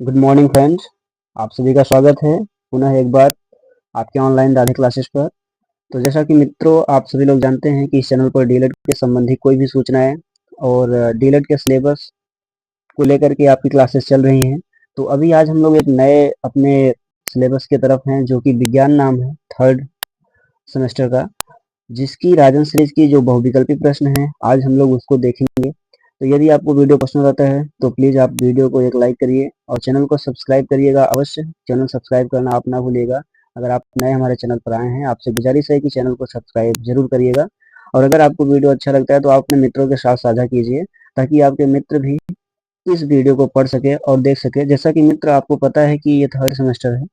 Good morning friends. आप सभी का स्वागत है पुनः एक बार आपके ऑनलाइन राधे क्लासेस पर। तो जैसा कि मित्रों आप सभी लोग जानते हैं कि इस चैनल पर डीएलएड के संबंधी कोई भी सूचनाएं और डीएलएड के सिलेबस को लेकर के आपकी क्लासेस चल रही हैं। तो अभी आज हम लोग एक नए अपने सिलेबस की तरफ हैं जो कि विज्ञान नाम है थर्ड सेमेस्टर का, जिसकी राजन सीरीज की जो बहुविकल्पी प्रश्न है आज हम लोग उसको देखेंगे। तो यदि आपको वीडियो पसंद आता है तो प्लीज़ आप वीडियो को एक लाइक करिए और चैनल को सब्सक्राइब करिएगा अवश्य। चैनल सब्सक्राइब करना आप ना भूलिएगा। अगर आप नए हमारे चैनल पर आए हैं आपसे गुजारिश है कि चैनल को सब्सक्राइब जरूर करिएगा। और अगर आपको वीडियो अच्छा लगता है तो आप अपने मित्रों के साथ साझा कीजिए ताकि आपके मित्र भी इस वीडियो को पढ़ सके और देख सके। जैसा कि मित्र आपको पता है कि ये थर्ड सेमेस्टर है,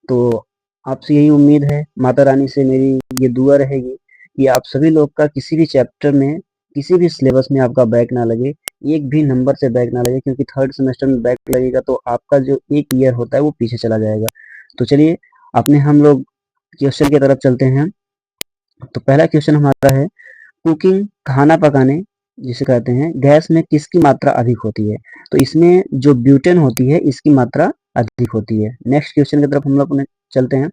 तो आपसे यही उम्मीद है, माता रानी से मेरी ये दुआ रहेगी कि आप सभी लोग का किसी भी चैप्टर में किसी भी सिलेबस में आपका बैक ना लगे, एक भी नंबर से बैक ना लगे, क्योंकि थर्ड सेमेस्टर में बैक लगेगा तो आपका जो एक ईयर होता है वो पीछे चला जाएगा। तो चलिए अपने हम लोग क्वेश्चन की तरफ चलते हैं। तो पहला क्वेश्चन हमारा है, कुकिंग खाना पकाने जिसे कहते हैं गैस में किसकी मात्रा अधिक होती है? तो इसमें जो ब्यूटेन होती है इसकी मात्रा अधिक होती है। नेक्स्ट क्वेश्चन की तरफ हम लोग चलते हैं।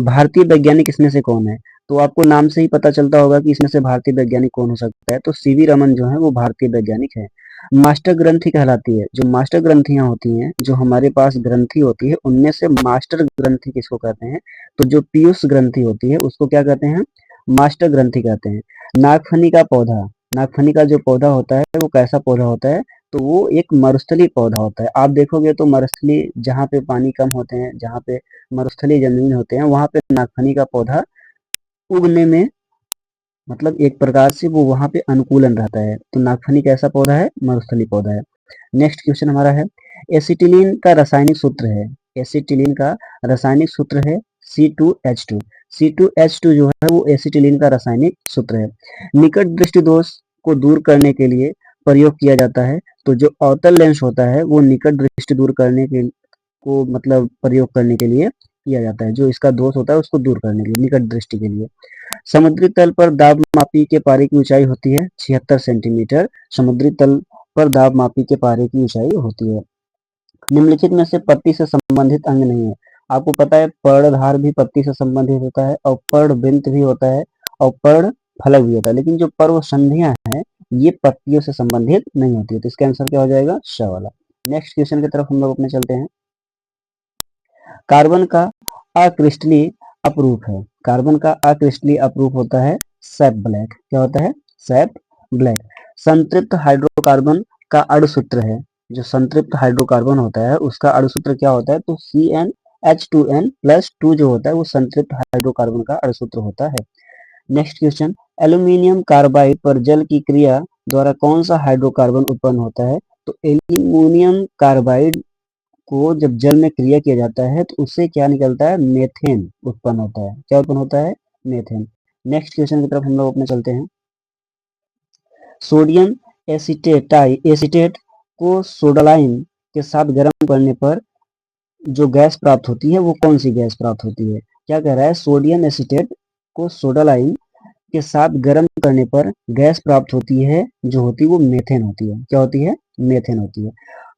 भारतीय वैज्ञानिक इसमें से कौन है? तो आपको नाम से ही पता चलता होगा कि इसमें से भारतीय वैज्ञानिक कौन हो सकता है। तो सीवी रमन जो है वो भारतीय वैज्ञानिक है। मास्टर ग्रंथि कहलाती है, जो मास्टर ग्रंथियां होती हैं, जो हमारे पास ग्रंथि होती है उनमें से मास्टर ग्रंथि किसको कहते हैं? तो जो पीयूष ग्रंथि होती है उसको क्या कहते हैं? मास्टर ग्रंथि कहते हैं। नागफनी का पौधा, नागफनी का जो पौधा होता है वो कैसा पौधा होता है? तो वो एक मरुस्थलीय पौधा होता है। आप देखोगे तो मरुस्थलीय जहाँ पे पानी कम होते हैं, जहाँ पे मरुस्थलीय जमीन होते हैं वहां पे नागफनी का पौधा उगने में मतलब एक प्रकार से वो वहां पे अनुकूलन रहता है। तो नागफनी कैसा पौधा है? मरुस्थलीय पौधा है। नेक्स्ट क्वेश्चन हमारा है, एसिटिलीन का रासायनिक सूत्र है, एसिटिलीन का रासायनिक सूत्र है C2H2। C2H2 जो है वो एसिटिलीन का रासायनिक सूत्र है। निकट दृष्टि दोष को दूर करने के लिए प्रयोग किया जाता है। तो जो अवतल लेंस होता है वो निकट दृष्टि दूर करने के को मतलब प्रयोग करने के लिए किया जाता है, जो इसका दोष होता है उसको दूर करने के लिए, निकट दृष्टि के लिए। समुद्री तल पर दाब मापी के पारे की ऊंचाई होती है 76 सेंटीमीटर। समुद्री तल पर दाब मापी के पारे की ऊंचाई होती है। निम्नलिखित में से पत्ती से संबंधित अंग नहीं है। आपको पता है पर्णधार भी पत्ती से संबंधित होता है और पर्णवृंत भी होता है और पर्ण फलक भी होता है, लेकिन जो पर्व संधियां हैं ये पत्तियों से संबंधित नहीं होती है। तो इसका आंसर क्या हो जाएगा? श वाला। नेक्स्ट क्वेश्चन की तरफ हम लोग अपने चलते हैं। कार्बन का अक्रिस्टलीय अपरूप है, कार्बन का अक्रिस्टलीय अपरूप होता है सैप ब्लैक। क्या होता है? SAP black. संतृप्त हाइड्रोकार्बन का अणुसूत्र है, जो संतृप्त हाइड्रोकार्बन होता है उसका अणुसूत्र क्या होता है? तो CnH2n+2 जो होता है वो संतृप्त हाइड्रोकार्बन का अणुसूत्र होता है। नेक्स्ट क्वेश्चन, एल्यूमिनियम कार्बाइड पर जल की क्रिया द्वारा कौन सा हाइड्रोकार्बन उत्पन्न होता है? तो एल्यूमिनियम कार्बाइड को जब जल में क्रिया किया जाता है तो उससे क्या निकलता है? मेथेन उत्पन्न होता है। क्या उत्पन्न होता है? मेथेन। नेक्स्ट क्वेश्चन की तरफ हम लोग अपने चलते हैं। सोडियम एसीटेट को सोडालाइन के साथ गर्म करने पर जो गैस प्राप्त होती है वो कौन सी गैस प्राप्त होती है? क्या कह रहा है? सोडियम एसीटेट को सोडालाइन के साथ गर्म करने पर गैस प्राप्त होती है, जो होती है वो मेथेन होती है। क्या होती है? मेथेन होती है।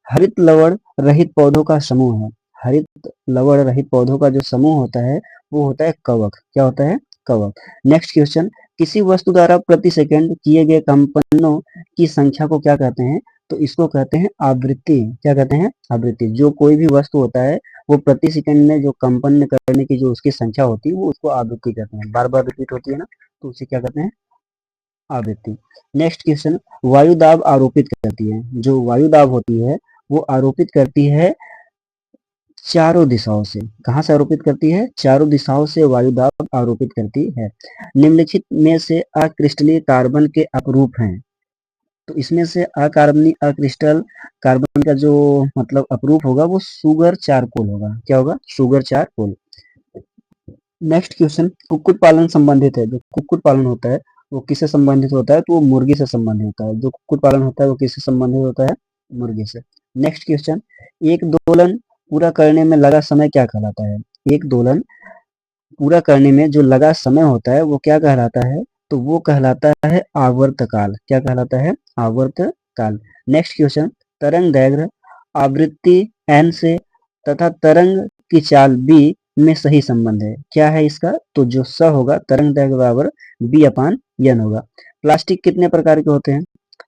हरित लवण रहित पौधों का समूह है, हरित लवण रहित पौधों का जो समूह होता है वो होता है कवक। क्या होता है? कवक। नेक्स्ट क्वेश्चन, किसी वस्तु द्वारा प्रति सेकंड किए गए कंपनों की संख्या को क्या कहते हैं? तो इसको कहते हैं आवृत्ति। क्या कहते हैं? आवृत्ति। जो कोई भी वस्तु होता है वो प्रति सेकंड में जो कंपन करने की जो उसकी संख्या होती है वो उसको आवृत्ति कहते हैं। बार बार रिपीट होती है ना, तो उसे क्या कहते हैं? आवृत्ति। नेक्स्ट क्वेश्चन, वायु दाब आरोपित करती है, जो वायु दाब होती है वो आरोपित करती है चारों दिशाओं से। कहाँ से आरोपित करती है? चारों दिशाओं से वायु दाब आरोपित करती है। निम्नलिखित में से अक्रिस्टलीय कार्बन के अपरूप हैं। तो इसमें से अकार्बनी अक्रिस्टल कार्बन का जो मतलब अपरूप होगा वो सुगर चारकोल होगा। क्या होगा? Sugar charcoal. नेक्स्ट क्वेश्चन, कुक्कुट पालन संबंधित है। जो कुक्कुट पालन होता है वो किससे संबंधित होता है? तो वो मुर्गी से संबंधित होता है। जो कुक्कुट पालन होता है वो किससे संबंधित होता है? मुर्गी से। नेक्स्ट क्वेश्चन, एक दोलन पूरा करने में लगा समय क्या कहलाता है? एक दोलन पूरा करने में जो लगा समय होता है वो क्या कहलाता है? तो वो कहलाता है आवर्तकाल। क्या कहलाता है? आवर्तकाल। नेक्स्ट क्वेश्चन, तरंग दैर्घ्य आवृत्ति एन से तथा तरंग की चाल बी में सही संबंध है। क्या है इसका? तो जो स होगा तरंग दैर्घ्य बराबर बी अपान एन होगा। प्लास्टिक कितने प्रकार के होते हैं?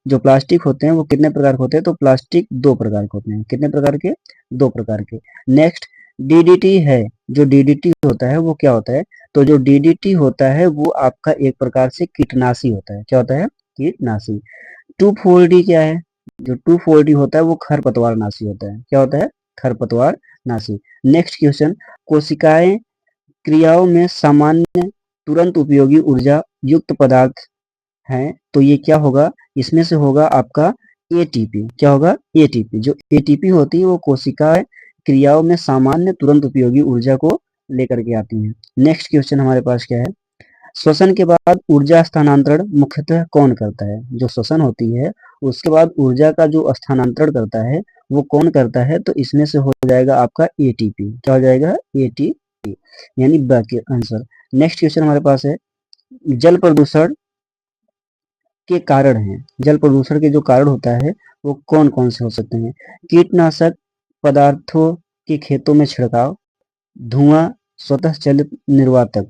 जो प्लास्टिक होते हैं वो कितने प्रकार के होते हैं? तो प्लास्टिक दो प्रकार के होते हैं। कितने प्रकार के? दो प्रकार के। नेक्स्ट डीडीटी है। जो डीडीटी होता है वो क्या होता है? तो जो डीडीटी होता है वो आपका एक प्रकार से कीटनाशी होता है। क्या होता है? कीटनाशी। 2,4-D क्या है? जो 2,4-D होता है वो खरपतवार नाशी होता है। क्या होता है? खरपतवार नाशी। नेक्स्ट क्वेश्चन, कोशिकाएं क्रियाओं में सामान्य तुरंत उपयोगी ऊर्जा युक्त पदार्थ हैं, तो ये क्या होगा? इसमें से होगा आपका एटीपी। क्या होगा? एटीपी। जो एटीपी होती है वो कोशिकाएं क्रियाओं में सामान्य तुरंत उपयोगी ऊर्जा को लेकर के आती हैं। नेक्स्ट क्वेश्चन हमारे पास क्या है? श्वसन के बाद ऊर्जा स्थानांतरण मुख्यतः कौन करता है? जो श्वसन होती है उसके बाद ऊर्जा का जो स्थानांतरण करता है वो कौन करता है? तो इसमें से हो जाएगा आपका एटीपी। क्या हो जाएगा? एटीपी, यानी बाकी आंसर। नेक्स्ट क्वेश्चन हमारे पास है, जल प्रदूषण के कारण हैं। जल प्रदूषण के जो कारण होता है वो कौन कौन से हो सकते हैं? कीटनाशक पदार्थों के खेतों में छिड़काव, धुआं, स्वतः चलित निर्वातक,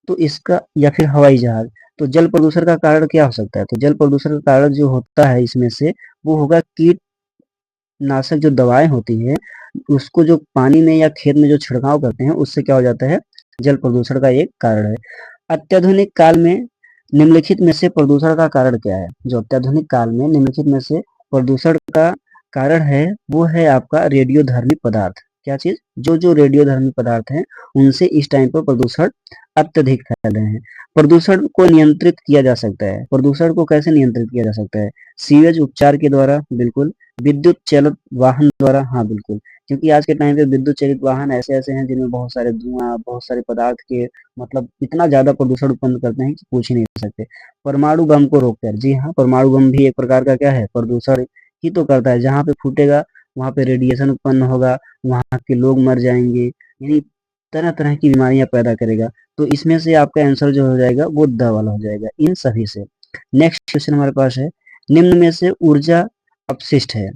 तो इसका, या फिर हवाई जहाज। तो जल प्रदूषण का कारण क्या हो सकता है? तो जल प्रदूषण का कारण जो होता है इसमें से वो होगा कीटनाशक जो दवाएं होती है उसको जो पानी में या खेत में जो छिड़काव करते हैं उससे क्या हो जाता है? जल प्रदूषण का एक कारण है। अत्याधुनिक काल में निम्नलिखित में से प्रदूषण का कारण क्या है? जो अत्याधुनिक काल में निम्नलिखित में से प्रदूषण का कारण है वो है आपका रेडियोधर्मी पदार्थ। क्या चीज? जो रेडियोधर्मी पदार्थ हैं उनसे इस टाइम पर प्रदूषण अत्यधिक फैल रहे हैं। प्रदूषण को नियंत्रित किया जा सकता है। प्रदूषण को कैसे नियंत्रित किया जा सकता है? सीवेज उपचार के द्वारा, बिल्कुल। विद्युत चालित वाहन द्वारा, हाँ बिल्कुल, क्योंकि आज के टाइम पे विद्युत चालित वाहन ऐसे ऐसे हैं जिनमें बहुत सारे धुआं, बहुत सारे पदार्थ के मतलब इतना ज्यादा प्रदूषण उत्पन्न करते हैं कि पूछ ही नहीं सकते। परमाणु बम को रोककर, जी हाँ, परमाणु बम भी एक प्रकार का क्या है? प्रदूषण ही तो करता है। जहाँ पे फूटेगा वहां पे रेडिएशन उत्पन्न होगा, वहां के लोग मर जाएंगे, यानी तरह तरह की बीमारियां पैदा करेगा। तो इसमें से आपका आंसर जो हो जाएगा वो द वाला हो जाएगा इन सभी से। नेक्स्ट क्वेश्चन हमारे पास है, निम्न में से ऊर्जा अपशिष्ट है।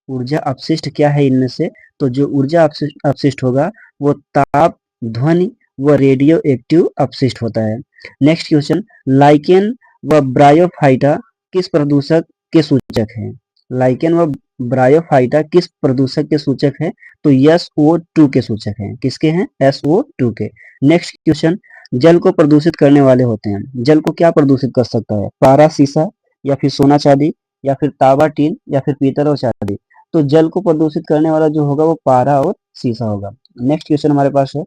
ऊर्जा अपशिष्ट क्या है इनमें से? तो जो ऊर्जा अपशिष्ट होगा वो ताप, ध्वनि व रेडियो एक्टिव अपशिष्ट होता है। नेक्स्ट क्वेश्चन, लाइकेन व ब्रायोफाइटा किस प्रदूषक के सूचक हैं? लाइकेन व ब्रायोफाइटा किस प्रदूषक के सूचक हैं? तो SO2 के सूचक हैं। किसके हैं? SO2 के। नेक्स्ट क्वेश्चन, जल को प्रदूषित करने वाले होते हैं। जल को क्या प्रदूषित कर सकता है? पारा, सीसा, या फिर सोना चांदी, या फिर तांबा टीन, या फिर पीतल और चांदी। तो जल को प्रदूषित करने वाला जो होगा वो पारा और सीसा होगा। नेक्स्ट क्वेश्चन हमारे पास है,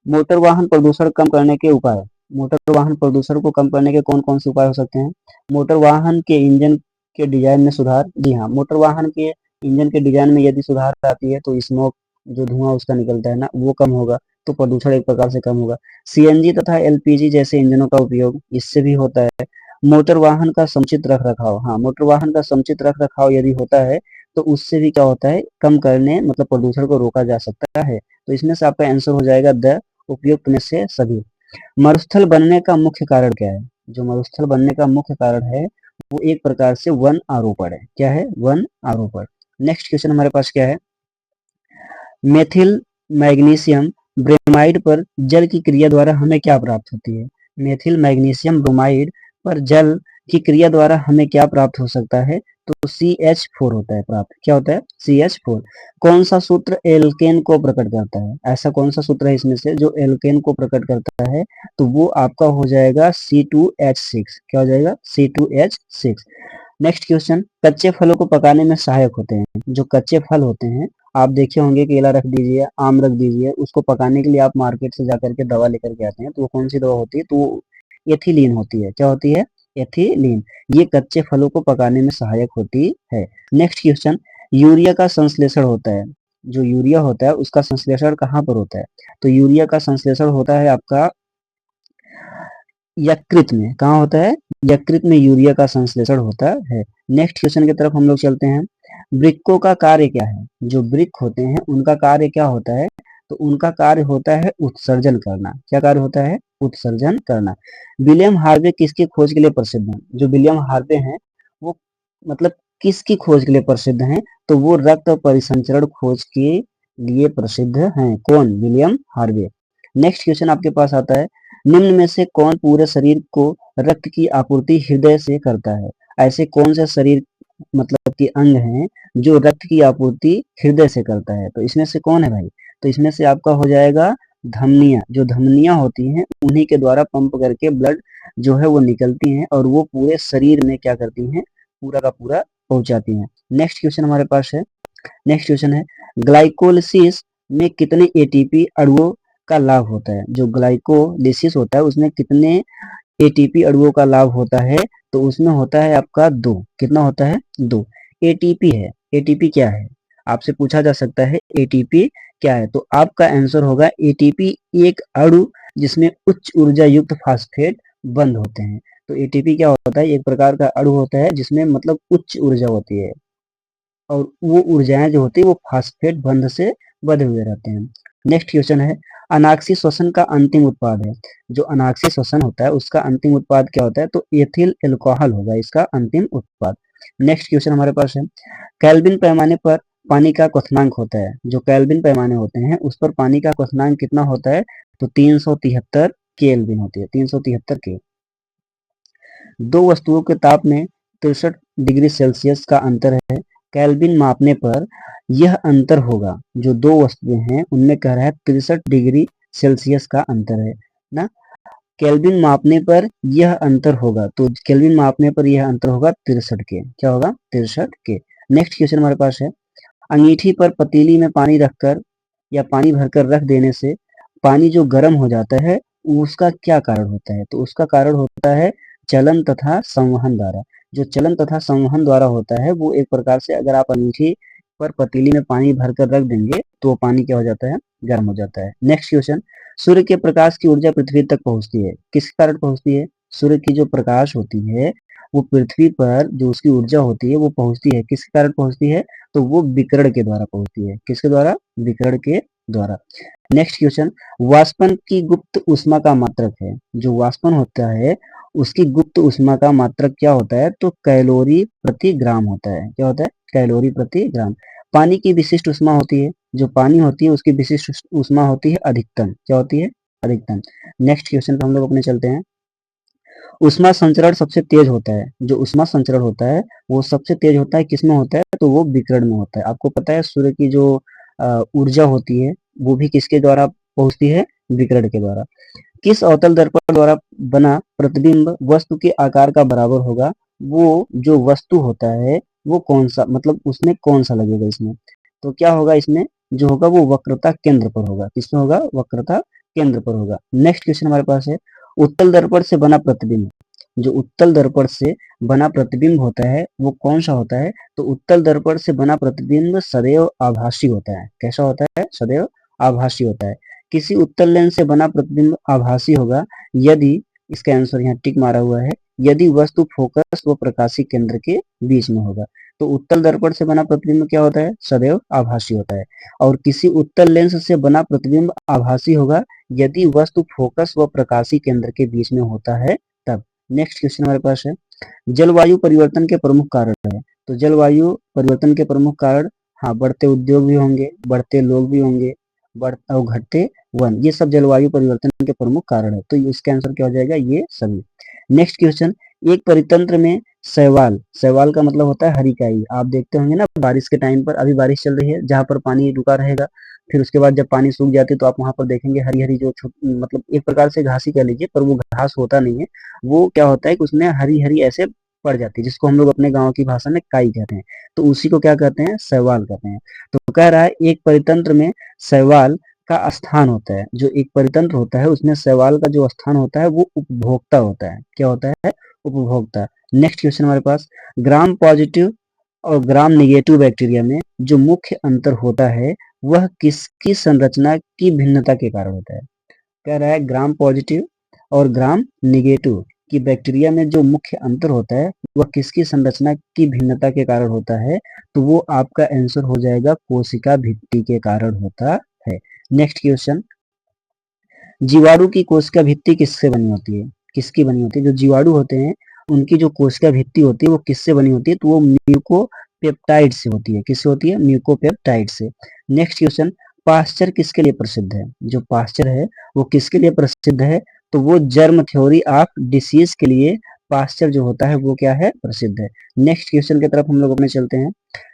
मोटर वाहन प्रदूषण कम करने के उपाय। मोटर वाहन प्रदूषण को कम करने के कौन कौन से उपाय हो सकते हैं? मोटर वाहन के इंजन के डिजाइन में सुधार। जी हाँ, मोटर वाहन के इंजन के डिजाइन में यदि सुधार आती है तो स्मोक, जो धुआं उसका निकलता है ना, वो कम होगा, तो प्रदूषण एक प्रकार से कम होगा। सीएनजी तथा एलपीजी जैसे इंजनों का उपयोग इससे भी होता है। मोटर वाहन का समुचित रख रखाव, हाँ, मोटर वाहन का समुचित रख रखाव यदि होता है तो उससे भी क्या होता है? कम करने, मतलब प्रदूषण को रोका जा सकता है। तो इसमें से आपका आंसर हो जाएगा द उपयुक्त में से सभी। मरुस्थल बनने का मुख्य कारण क्या है? जो मरुस्थल बनने का मुख्य कारण है वो एक प्रकार से वन आरोपण है। क्या है? वन आरोपण। नेक्स्ट क्वेश्चन हमारे पास क्या है, मेथिल मैग्नीशियम ब्रोमाइड पर जल की क्रिया द्वारा हमें क्या प्राप्त होती है? मेथिल मैग्नीशियम ब्रोमाइड पर जल की क्रिया द्वारा हमें क्या प्राप्त हो सकता है? तो CH4 होता है प्राप्त। क्या होता है? CH4। कौन सा सूत्र एल्केन को प्रकट करता है? ऐसा कौन सा सूत्र है इसमें से जो एल्केन को प्रकट करता है? तो वो आपका हो जाएगा C2H6। क्या हो जाएगा? C2H6। नेक्स्ट क्वेश्चन, कच्चे फलों को पकाने में सहायक होते हैं। जो कच्चे फल होते हैं, आप देखे होंगे, केला रख दीजिए, आम रख दीजिए, उसको पकाने के लिए आप मार्केट से जाकर के दवा लेकर के आते हैं, तो वो कौन सी दवा होती है? तो वो एथिलीन होती है। क्या होती है? एथिलीन। ये कच्चे फलों को पकाने में सहायक होती है। नेक्स्ट क्वेश्चन, यूरिया का संश्लेषण होता है। जो यूरिया होता है उसका संश्लेषण कहाँ पर होता है? तो यूरिया का संश्लेषण होता है आपका यकृत में। कहाँ होता है? यकृत में यूरिया का संश्लेषण होता है। नेक्स्ट क्वेश्चन की तरफ हम लोग चलते हैं, वृक्कों का कार्य क्या है? जो वृक्क होते हैं उनका कार्य क्या होता है? तो उनका कार्य होता है उत्सर्जन करना। क्या कार्य होता है? उत्सर्जन करना। विलियम हार्वे किसकी खोज के लिए प्रसिद्ध हैं? जो विलियम हार्वे हैं वो मतलब किसकी खोज के लिए प्रसिद्ध हैं? तो वो रक्त परिसंचरण खोज की लिए प्रसिद्ध हैं। कौन? William Harvey. नेक्स्ट क्वेश्चन आपके पास आता है, निम्न में से कौन पूरे शरीर को रक्त की आपूर्ति हृदय से करता है? ऐसे कौन से शरीर मतलब कि अंग हैं जो रक्त की आपूर्ति हृदय से करता है? तो इसमें से कौन है भाई? तो इसमें से आपका हो जाएगा धमनियां। जो धमनियां होती हैं उन्हीं के द्वारा पंप करके ब्लड जो है वो निकलती हैं और वो पूरे शरीर में क्या करती हैं, पूरा का पूरा पहुंचाती हैं। नेक्स्ट क्वेश्चन हमारे पास है, नेक्स्ट क्वेश्चन है, ग्लाइकोलिसिस में कितने एटीपी अणुओं का लाभ होता है? जो ग्लाइकोलिसिस होता है उसमें कितने एटीपी अणुओं का लाभ होता है? तो उसमें होता है आपका 2। कितना होता है? 2 एटीपी है। एटीपी क्या है? आपसे पूछा जा सकता है एटीपी क्या है? तो आपका आंसर होगा एटीपी एक अणु जिसमें उच्च ऊर्जा युक्त फास्फेट बंध होते हैं। तो एटीपी क्या होता है? एक प्रकार का अणु होता है जिसमें मतलब उच्च ऊर्जा होती है और वो ऊर्जाएं जो होती है वो फास्फेट बंध से बंधे हुए रहते हैं। नेक्स्ट क्वेश्चन है, अनाक्सी श्वसन का अंतिम उत्पाद है। जो अनाक्सी श्वसन होता है उसका अंतिम उत्पाद क्या होता है? तो एथिल एल्कोहल होगा इसका अंतिम उत्पाद। नेक्स्ट क्वेश्चन हमारे पास है, केल्विन पैमाने पर पानी का क्वथनांक होता है। जो केल्विन पैमाने होते हैं उस पर पानी का क्वथनांक कितना होता है? तो 373 केल्विन होती है, 373 के। दो वस्तुओं के ताप में 63 डिग्री सेल्सियस का अंतर है। केल्विन मापने पर यह अंतर होगा। जो दो वस्तुएं हैं उनमें कह रहा है 63 डिग्री सेल्सियस का अंतर है ना। केल्विन मापने पर यह अंतर होगा, तो केल्विन मापने पर यह अंतर होगा 63 के। क्या होगा? 63 के। नेक्स्ट क्वेश्चन हमारे पास है, अंगीठी पर पतीली में पानी रखकर या पानी भरकर रख देने से पानी जो गर्म हो जाता है उसका क्या कारण होता है? तो उसका कारण होता है चलन तथा संवहन द्वारा। जो चलन तथा संवहन द्वारा होता है वो एक प्रकार से, अगर आप अंगीठी पर पतीली में पानी भरकर रख देंगे तो वो पानी क्या हो जाता है? गर्म हो जाता है। नेक्स्ट क्वेश्चन, सूर्य के प्रकाश की ऊर्जा पृथ्वी तक पहुंचती है, किस कारण पहुंचती है? सूर्य की जो प्रकाश होती है वो पृथ्वी पर जो उसकी ऊर्जा होती है वो पहुंचती है, किसके कारण पहुंचती है? तो वो विकिरण के द्वारा पहुंचती है। किसके द्वारा? विकिरण के द्वारा। नेक्स्ट क्वेश्चन, वाष्पन की गुप्त ऊष्मा का मात्रक है। जो वाष्पन होता है उसकी गुप्त ऊष्मा का मात्रक क्या होता है? तो कैलोरी प्रति ग्राम होता है। क्या होता है? कैलोरी प्रति ग्राम। पानी की विशिष्ट ऊष्मा होती है, जो पानी होती है उसकी विशिष्ट ऊष्मा होती है अधिकतम। क्या होती है? अधिकतम। नेक्स्ट क्वेश्चन पे हम लोग अपने चलते हैं, ऊष्मा संचरण सबसे तेज होता है। जो ऊष्मा संचरण होता है वो सबसे तेज होता है किसमें होता है? तो वो विकिरण में होता है। आपको पता है सूर्य की जो ऊर्जा होती है वो भी किसके द्वारा पहुंचती है? विकिरण के द्वारा। किस अवतल दर्पण द्वारा बना प्रतिबिंब वस्तु के आकार का बराबर होगा? वो जो वस्तु होता है वो कौन सा, मतलब उसमें कौन सा लगेगा इसमें? तो क्या होगा इसमें? जो होगा वो वक्रता केंद्र पर होगा। किसमें होगा? वक्रता केंद्र पर होगा। नेक्स्ट क्वेश्चन हमारे पास है, उत्तल दर्पण से बना प्रतिबिंब। जो उत्तल दर्पण से बना प्रतिबिंब होता है वो कौन सा होता है? तो उत्तल दर्पण से बना प्रतिबिंब सदैव आभासी होता है। कैसा होता है? सदैव आभासी होता है। किसी उत्तल लेंस से बना प्रतिबिंब आभासी होगा यदि, इसका आंसर यहाँ टिक मारा हुआ है, यदि वस्तु फोकस व प्रकाशी केंद्र के बीच में होगा। तो उत्तल दर्पण से बना प्रतिबिंब क्या होता है? सदैव आभासी होता है। और किसी उत्तल लेंस से बना प्रतिबिंब आभासी होगा यदि वस्तु फोकस व प्रकाशी केंद्र के बीच में होता है तब। नेक्स्ट क्वेश्चन हमारे पास है, जलवायु परिवर्तन के प्रमुख कारण है। तो जलवायु परिवर्तन के प्रमुख कारण, हाँ, बढ़ते उद्योग भी होंगे, बढ़ते लोग भी होंगे, और घटते वन, ये सब जलवायु परिवर्तन के प्रमुख कारण है। तो इसका आंसर क्या हो जाएगा? ये सभी। नेक्स्ट क्वेश्चन, एक परितंत्र में शैवाल, शैवाल का मतलब होता है हरिकाई। आप देखते होंगे ना बारिश के टाइम पर, अभी बारिश चल रही है जहाँ पर पानी रुका रहेगा, फिर उसके बाद जब पानी सूख जाती है तो आप वहां पर देखेंगे हरी हरी जो मतलब एक प्रकार से घास ही कह लीजिए, पर वो घास होता नहीं है। वो क्या होता है कि उसमें हरी हरी ऐसे पड़ जाती है, जिसको हम लोग अपने गाँव की भाषा में काई कहते हैं। तो उसी को क्या कहते हैं? शैवाल कहते हैं। तो कह रहा है एक परितंत्र में शैवाल का स्थान होता है। जो एक परितंत्र होता है उसमें शैवाल का जो स्थान होता है वो उपभोक्ता होता है। क्या होता है? उपभोक्ता। नेक्स्ट क्वेश्चन हमारे पास, ग्राम पॉजिटिव और ग्राम निगेटिव बैक्टीरिया में जो मुख्य अंतर होता है वह किसकी संरचना की भिन्नता के कारण होता है? कह रहा है ग्राम पॉजिटिव और ग्राम निगेटिव की बैक्टीरिया में जो मुख्य अंतर होता है वह किसकी संरचना की भिन्नता के कारण होता है? तो वो आपका आंसर हो जाएगा कोशिका भित्ति के कारण होता है। नेक्स्ट क्वेश्चन, जीवाणु की कोशिका भित्ति किससे बनी होती है? किसकी बनी होती है? जो जीवाणु होते हैं उनकी जो कोशिका भित्ति होती है वो किससे बनी होती है? तो वो म्यूकोपेप्टाइड से होती है। किससे होती है? म्यूकोपेप्टाइड से। नेक्स्ट क्वेश्चन, पाश्चर किसके लिए प्रसिद्ध है? जो पाश्चर है वो किसके लिए प्रसिद्ध है? तो वो जर्म थ्योरी ऑफ डिसीज के लिए पाश्चर जो होता है वो क्या है? प्रसिद्ध है। नेक्स्ट क्वेश्चन की तरफ हम लोग अपने चलते हैं।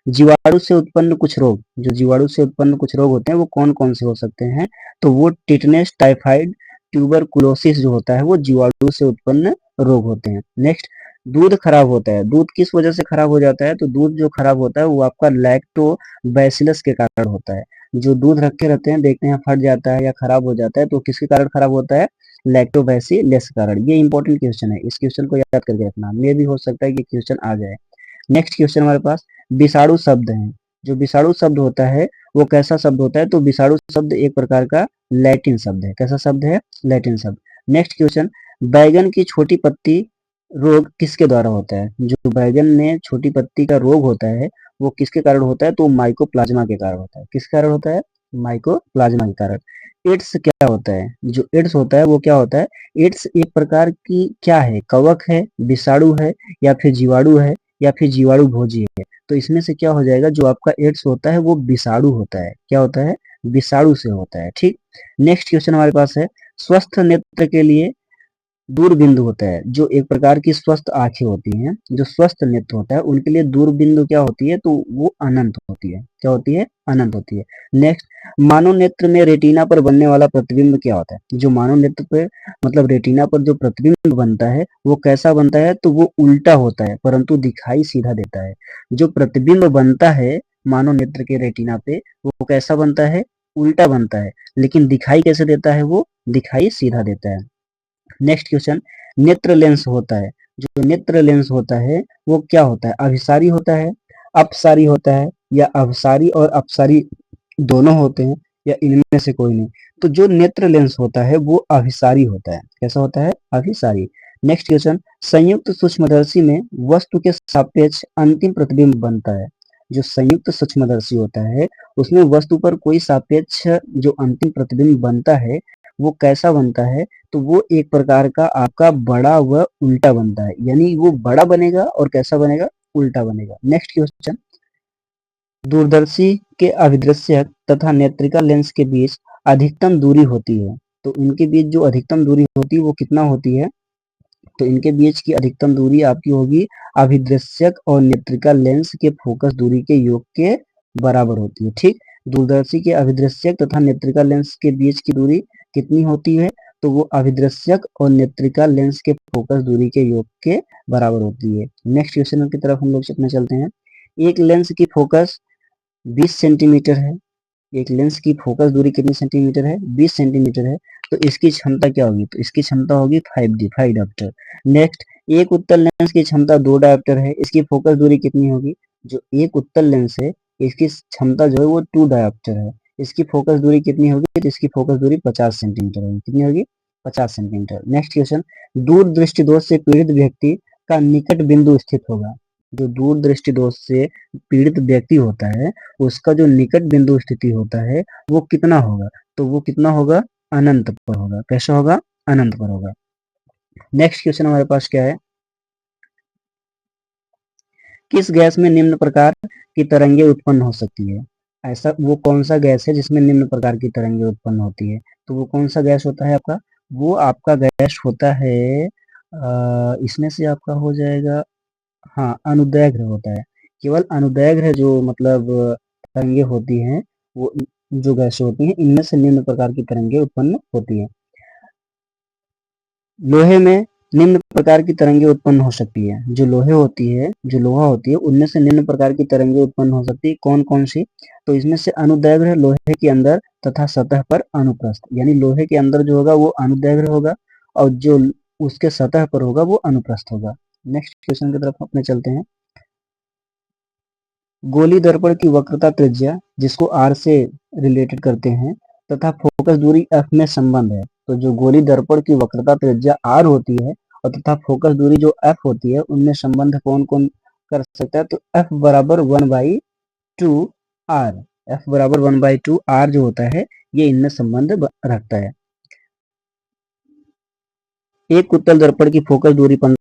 जीवाणु से उत्पन्न कुछ रोग, जो जीवाणु से उत्पन्न कुछ रोग होते हैं वो कौन कौन से हो सकते हैं? तो वो टिटनेस, टाइफाइड, ट्यूबरकुलोसिस जो होता है वो जीवाणु से उत्पन्न रोग होते हैं। नेक्स्ट, दूध खराब होता है। दूध किस वजह से खराब हो जाता है? तो दूध जो खराब होता है वो आपका लैक्टोबैसिलस के कारण होता है। जो दूध रखे रहते हैं, देखते हैं फट जाता है या खराब हो जाता है, तो किसके कारण खराब होता है? लैक्टोबैसिलस के कारण। ये इंपॉर्टेंट क्वेश्चन है, इस क्वेश्चन को याद करके रखना। मे भी हो सकता है कि क्वेश्चन आ जाए। नेक्स्ट क्वेश्चन हमारे पास विषाणु शब्द है। जो विषाणु शब्द होता है वो कैसा शब्द होता है? तो विषाणु शब्द एक प्रकार का लैटिन शब्द है। कैसा शब्द है? लैटिन शब्द। नेक्स्ट क्वेश्चन, बैगन की छोटी पत्ती रोग किसके द्वारा होता है? जो बैगन में छोटी पत्ती का रोग होता है वो किसके कारण होता है? तो माइकोप्लाज्मा के कारण होता है। किसके कारण होता है? माइकोप्लाज्मा के कारण। एड्स क्या होता है? जो एड्स होता है वो क्या होता है? एड्स एक प्रकार की क्या है? कवक है, विषाणु है, या फिर जीवाणु है, या फिर जीवाणु भोजी है। तो इसमें से क्या हो जाएगा? जो आपका एड्स होता है वो विषाणु होता है। क्या होता है? विषाणु से होता है। ठीक। नेक्स्ट क्वेश्चन हमारे पास है, स्वस्थ नेत्र के लिए दूरबिंदु होता है। जो एक प्रकार की स्वस्थ आंखें होती हैं, जो स्वस्थ नेत्र होता है उनके लिए दूरबिंदु क्या होती है? तो वो अनंत होती है। क्या होती है? अनंत होती है। नेक्स्ट, मानव नेत्र में रेटिना पर बनने वाला प्रतिबिंब क्या होता है? जो मानव नेत्र पे मतलब रेटिना पर जो प्रतिबिंब बनता है वो कैसा बनता है? तो वो उल्टा होता है परंतु दिखाई सीधा देता है। जो प्रतिबिंब बनता है मानव नेत्र के रेटिना पे वो कैसा बनता है? उल्टा बनता है, लेकिन दिखाई कैसे देता है? वो दिखाई सीधा देता है। नेक्स्ट क्वेश्चन, नेत्र लेंस होता है। जो नेत्र लेंस होता है वो क्या होता है? अभिसारी होता है, अपसारी होता है, या अभिसारी और अपसारी दोनों होते हैं, या इनमें से कोई नहीं? तो जो नेत्र लेंस होता है वो अभिसारी होता है। कैसा होता है? अभिसारी। नेक्स्ट क्वेश्चन, संयुक्त सूक्ष्मदर्शी में वस्तु के सापेक्ष अंतिम प्रतिबिंब बनता है। जो संयुक्त सूक्ष्मदर्शी होता है उसमें वस्तु पर कोई सापेक्ष जो अंतिम प्रतिबिंब बनता है वो कैसा बनता है? तो वो एक प्रकार का आपका बड़ा व उल्टा बनता है। यानी वो बड़ा बनेगा और कैसा बनेगा? उल्टा बनेगा। नेक्स्ट क्वेश्चन, दूरदर्शी के अभिदृश्यक तथा नेत्रिका लेंस के बीच अधिकतम दूरी होती है। तो इनके बीच जो अधिकतम दूरी होती है वो कितना होती है? तो इनके बीच की अधिकतम दूरी आपकी होगी अभिदृश्यक और नेत्रिका लेंस के फोकस दूरी के योग के बराबर होती है। ठीक। दूरदर्शी के अभिदृश्यक तथा नेत्रिका लेंस के बीच की दूरी कितनी होती है? तो वो अभिदृश्यक और नेत्रिका लेंस के फोकस दूरी के योग के बराबर होती है। नेक्स्ट क्वेश्चन की तरफ हम लोग अपने चलते हैं। एक लेंस की फोकस 20 सेंटीमीटर है। एक लेंस की फोकस दूरी कितनी सेंटीमीटर है? 20 सेंटीमीटर है। तो इसकी क्षमता क्या होगी? तो इसकी क्षमता होगी 5D, 5 डायोप्टर। नेक्स्ट, एक उत्तल लेंस की क्षमता 2 डायोप्टर है। इसकी फोकस दूरी कितनी होगी? जो एक उत्तल लेंस है इसकी क्षमता जो है वो 2 डायोप्टर है। इसकी फोकस दूरी कितनी होगी? तो इसकी फोकस दूरी 50 सेंटीमीटर होगी। कितनी होगी? 50 सेंटीमीटर। नेक्स्ट क्वेश्चन, दूर दृष्टि दोष से पीड़ित व्यक्ति का निकट बिंदु स्थित होगा। जो दूर दृष्टि दोष से पीड़ित व्यक्ति होता है उसका जो निकट बिंदु स्थिति होता है वो कितना होगा? तो वो कितना होगा? अनंत पर होगा। कैसा होगा? अनंत पर होगा। नेक्स्ट क्वेश्चन हमारे पास क्या है, किस गैस में निम्न प्रकार की तरंगे उत्पन्न हो सकती है? ऐसा वो कौन सा गैस है जिसमें निम्न प्रकार की तरंगे उत्पन्न होती है? तो वो कौन सा गैस होता है आपका? वो आपका गैस होता है इसमें से आपका हो जाएगा, हाँ, अनुदैर्घ्य होता है। केवल अनुदैर्घ्य जो मतलब तरंगे होती हैं वो जो गैसें होती हैं इनमें से निम्न प्रकार की तरंगे उत्पन्न होती है। लोहे में निम्न प्रकार की तरंगे उत्पन्न हो सकती है। जो लोहा होती है उनमें से निम्न प्रकार की तरंगे उत्पन्न हो सकती है। कौन कौन सी? तो इसमें से अनुदैर्घ्य लोहे के अंदर तथा सतह पर अनुप्रस्थ, यानी लोहे के अंदर जो होगा वो अनुदैर्घ्य होगा और जो उसके सतह पर होगा वो अनुप्रस्थ होगा। नेक्स्ट क्वेश्चन की तरफ अपने चलते हैं। गोली दर्पण की वक्रता त्रिज्या जिसको R से रिलेटेड करते हैं तथा फोकस दूरी F में संबंध है। तो जो गोली दर्पण की वक्रता त्रिज्या R होती है और तथा फोकस दूरी जो F होती है उनमें संबंध कौन कौन कर सकता है? तो F बराबर 1/2 R, F बराबर 1/2 R जो होता है ये इनमें संबंध रखता है। एक उत्तल दर्पण की फोकस दूरी